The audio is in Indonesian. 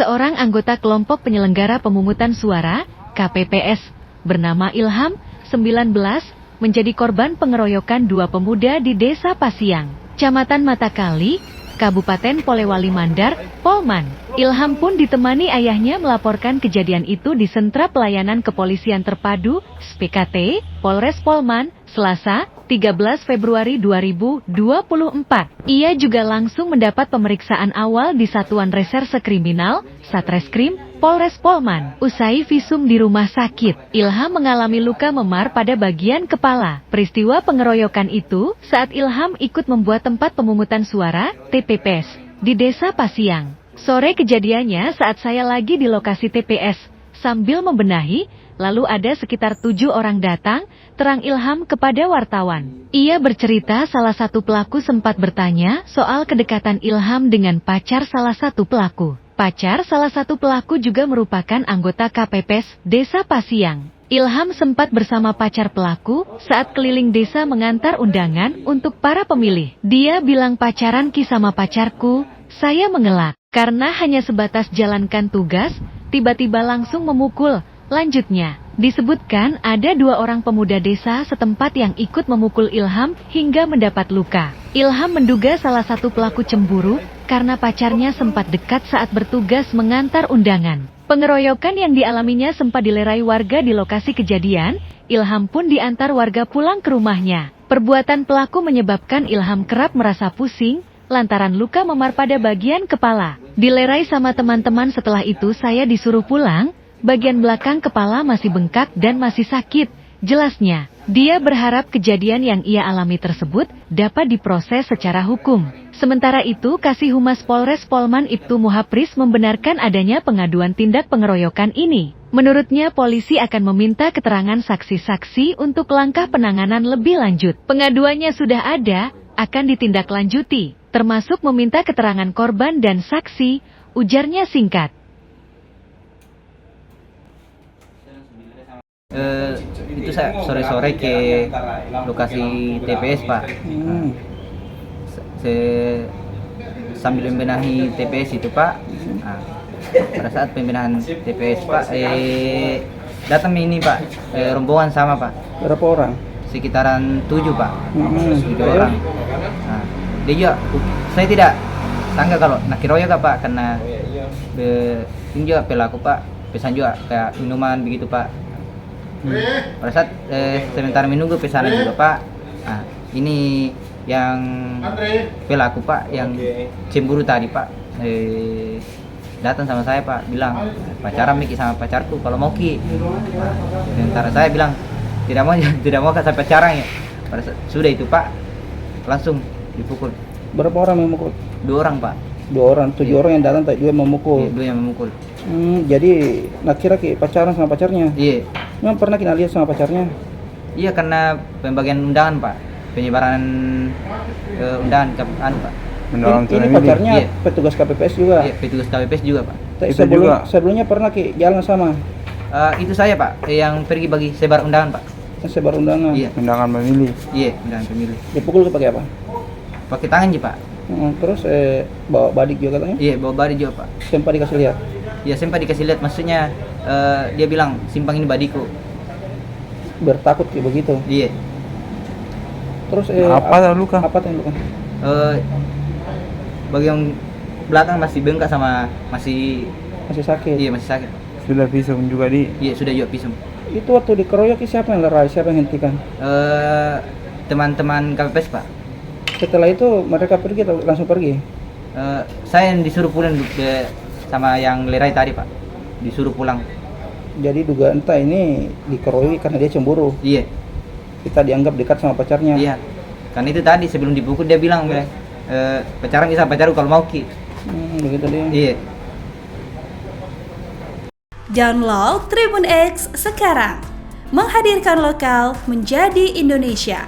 Seorang anggota kelompok penyelenggara pemungutan suara, KPPS, bernama Ilham, 19, menjadi korban pengeroyokan dua pemuda di Desa Pasiang, Kecamatan Matakali, Kabupaten Polewali Mandar, Polman. Ilham pun ditemani ayahnya melaporkan kejadian itu di Sentra Pelayanan Kepolisian Terpadu, SPKT, Polres Polman, Selasa, 13 Februari 2024. Ia juga langsung mendapat pemeriksaan awal di Satuan Reserse Kriminal, Satreskrim, Polres Polman. Usai visum di rumah sakit, Ilham mengalami luka memar pada bagian kepala. Peristiwa pengeroyokan itu saat Ilham ikut membuat tempat pemungutan suara, TPS, di Desa Pasiang. Sore kejadiannya saat saya lagi di lokasi TPS, sambil membenahi, lalu ada sekitar 7 orang datang, terang Ilham kepada wartawan. Ia bercerita salah satu pelaku sempat bertanya soal kedekatan Ilham dengan pacar salah satu pelaku. Pacar salah satu pelaku juga merupakan anggota KPPS Desa Pasiang. Ilham sempat bersama pacar pelaku saat keliling desa mengantar undangan untuk para pemilih. Dia bilang pacaran sama pacarku, saya mengelak. Karena hanya sebatas jalankan tugas, tiba-tiba langsung memukul. Lanjutnya, disebutkan ada 2 orang pemuda desa setempat yang ikut memukul Ilham hingga mendapat luka. Ilham menduga salah satu pelaku cemburu karena pacarnya sempat dekat saat bertugas mengantar undangan. Pengeroyokan yang dialaminya sempat dilerai warga di lokasi kejadian. Ilham pun diantar warga pulang ke rumahnya. Perbuatan pelaku menyebabkan Ilham kerap merasa pusing lantaran luka memar pada bagian kepala. Dilerai sama teman-teman, setelah itu saya disuruh pulang. Bagian belakang kepala masih bengkak dan masih sakit, jelasnya. Dia berharap kejadian yang ia alami tersebut dapat diproses secara hukum. Sementara itu, Kasih Humas Polres Polman Ibtu Muhapris membenarkan adanya pengaduan tindak pengeroyokan ini. Menurutnya polisi akan meminta keterangan saksi-saksi untuk langkah penanganan lebih lanjut. Pengaduannya sudah ada, akan ditindaklanjuti, termasuk meminta keterangan korban dan saksi, ujarnya singkat. Itu saya sore-sore ke lokasi TPS, Pak. Saya sambil membenahi TPS itu, Pak. Nah, pada saat pembenahan TPS, Pak, datang ini, Pak, rombongan sama, Pak. Berapa orang? Sekitaran 7, Pak. 7 orang. Nah, dia juga, saya tidak sangka kalau nak keroyok, Pak, karena ini juga pelaku, Pak, pesan juga kayak minuman begitu, Pak. Pada saat sementara menunggu pesanan juga, Pak, nah, ini yang pelaku, Pak, yang cemburu tadi, Pak, datang sama saya, Pak, bilang pacaran Miki sama pacarku kalau mau Ki. Nah, sementara saya bilang tidak mau sampai pacaran ya. Pada saat sudah itu, Pak, langsung dipukul. Berapa orang yang memukul? 2 orang, Pak. 2 orang, 7 orang yang datang, tak 2 yang memukul. 2 yang memukul. Jadi nak kira pacaran sama pacarnya? Iya. Memang pernah kita lihat sama pacarnya? Iya, karena pembagian undangan, Pak, penyebaran undangan ke Pak. Ini pacarnya iya. Petugas KPPS juga? Iya, petugas KPPS juga, Pak. Sebelumnya pernah jalan sama? Itu saya, Pak, yang pergi bagi sebar undangan, Pak. Sebar undangan? Iya. Undangan pemilih? Iya, undangan pemilih. Dipukul pakai apa? Pakai tangan sih, Pak. Terus bawa badik juga katanya? Iya, bawa badik juga, Pak. Sempat dikasih lihat? Iya, sempat dikasih lihat, maksudnya dia bilang simpang ini badiku. Bertakut kayak begitu? Iya. Terus apa luka? Apa yang luka? Bagian belakang masih bengkak sama masih sakit. Iya, masih sakit. Sudah visum juga Iya, sudah juga visum. Itu waktu dikeroyok siapa yang lerai? Siapa yang hentikan? Teman-teman KPPS, Pak. Setelah itu mereka pergi atau langsung pergi? Saya yang disuruh pulang sama yang lerai tadi, Pak. Disuruh pulang. Jadi dugaan entah ini dikeroyok karena dia cemburu. Iya. Kita dianggap dekat sama pacarnya. Iya. Karena itu tadi sebelum dipukul dia bilang pacaran sama pacarku kalau mau Ki. Begitu dia. Iya. Download Tribun X sekarang. Menghadirkan lokal menjadi Indonesia.